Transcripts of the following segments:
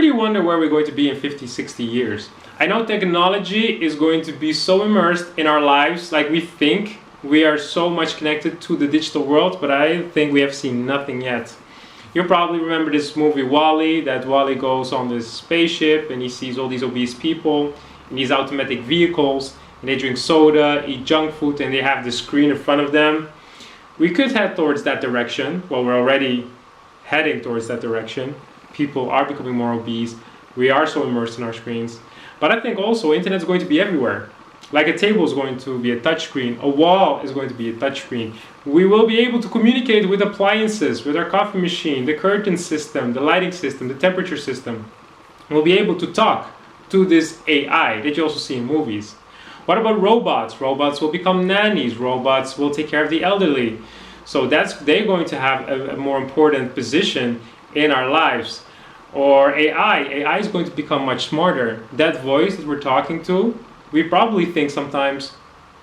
really wonder where we're going to be in 50, 60 years. I know technology is going to be so immersed in our lives, like we think we are so much connected to the digital world, but I think we have seen nothing yet. You probably remember this movie WALL-E, that WALL-E goes on this spaceship and he sees all these obese people in these automatic vehicles, and they drink soda, eat junk food, and they have the screen in front of them. We could head towards that direction. Well, we're already heading towards that direction. People are becoming more obese. We are so immersed in our screens. But I think also internet is going to be everywhere. Like a table is going to be a touch screen, a wall is going to be a touch screen. We will be able to communicate with appliances, with our coffee machine, the curtain system, the lighting system, the temperature system. We'll be able to talk to this AI that you also see in movies. What about robots? Robots will become nannies. Robots will take care of the elderly. So they're going to have a more important position in our lives. Or AI is going to become much smarter. That voice that we're talking to, we probably think sometimes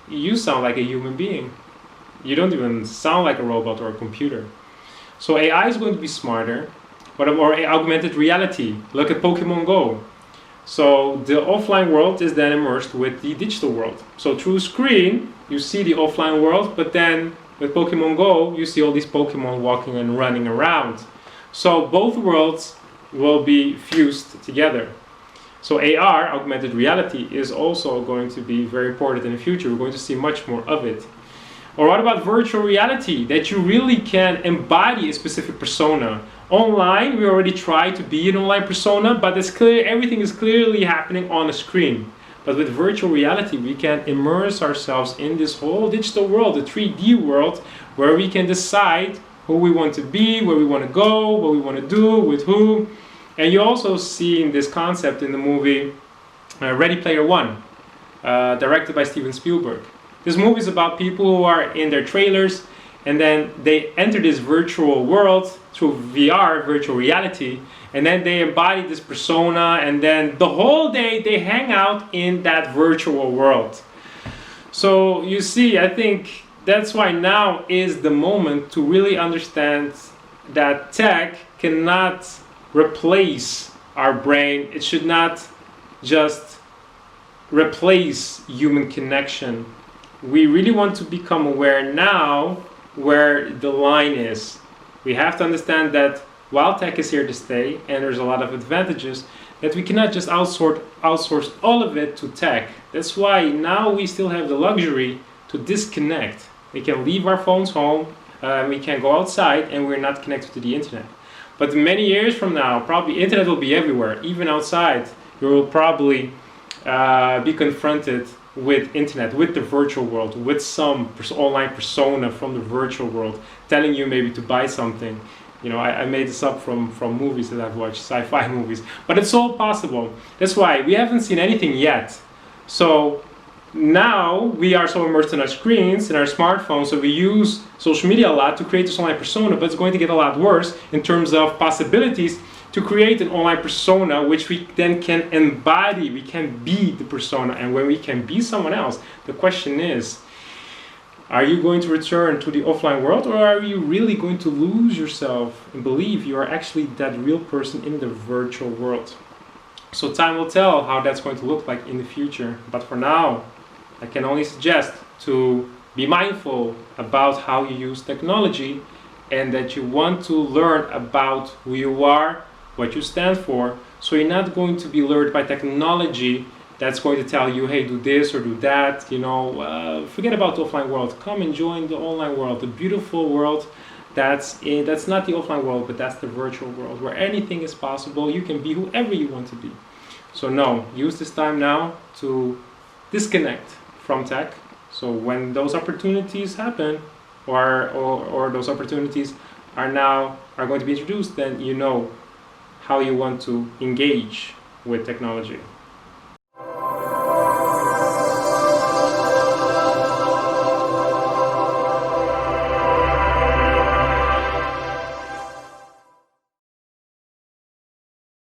you sound like a human being. You don't even sound like a robot or a computer. So AI is going to be smarter. Or augmented reality. Look at Pokemon Go. So the offline world is then immersed with the digital world. So through a screen, you see the offline world, but then with Pokemon Go, you see all these Pokemon walking and running around. So both worlds will be fused together. So AR, augmented reality, is also going to be very important in the future. We're going to see much more of it. Or what about virtual reality? That you really can embody a specific persona. Online, we already try to be an online persona, but it's clear everything is clearly happening on a screen. But with virtual reality, we can immerse ourselves in this whole digital world, the 3D world, where we can decide who we want to be, where we want to go, what we want to do, with who. And you also see this concept in the movie Ready Player One, directed by Steven Spielberg. This movie is about people who are in their trailers and then they enter this virtual world through VR, virtual reality, and then they embody this persona, and then the whole day they hang out in that virtual world. So you see, I think that's why now is the moment to really understand that tech cannot replace our brain. It should not just replace human connection. We really want to become aware now where the line is. We have to understand that while tech is here to stay, and there's a lot of advantages, that we cannot just outsource all of it to tech. That's why now we still have the luxury to disconnect. We can leave our phones home, we can go outside, and we're not connected to the internet. But many years from now, probably internet will be everywhere, even outside. You will probably be confronted with internet, with the virtual world, with some online persona from the virtual world, telling you maybe to buy something. You know, I made this up from movies that I've watched, sci-fi movies. But it's all possible. That's why we haven't seen anything yet. So now we are so immersed in our screens, in our smartphones, so we use social media a lot to create this online persona, but it's going to get a lot worse in terms of possibilities to create an online persona which we then can embody. We can be the persona, and when we can be someone else, the question is, are you going to return to the offline world, or are you really going to lose yourself and believe you are actually that real person in the virtual world? So time will tell how that's going to look like in the future. But for now, I can only suggest to be mindful about how you use technology, and that you want to learn about who you are, what you stand for, so you're not going to be lured by technology that's going to tell you, hey, do this or do that, you know, forget about the offline world, come and join the online world, the beautiful world that's not the offline world, but that's the virtual world, where anything is possible. You can be whoever you want to be. So no, use this time now to disconnect from tech, so when those opportunities happen, or those opportunities are going to be introduced, then you know how you want to engage with technology.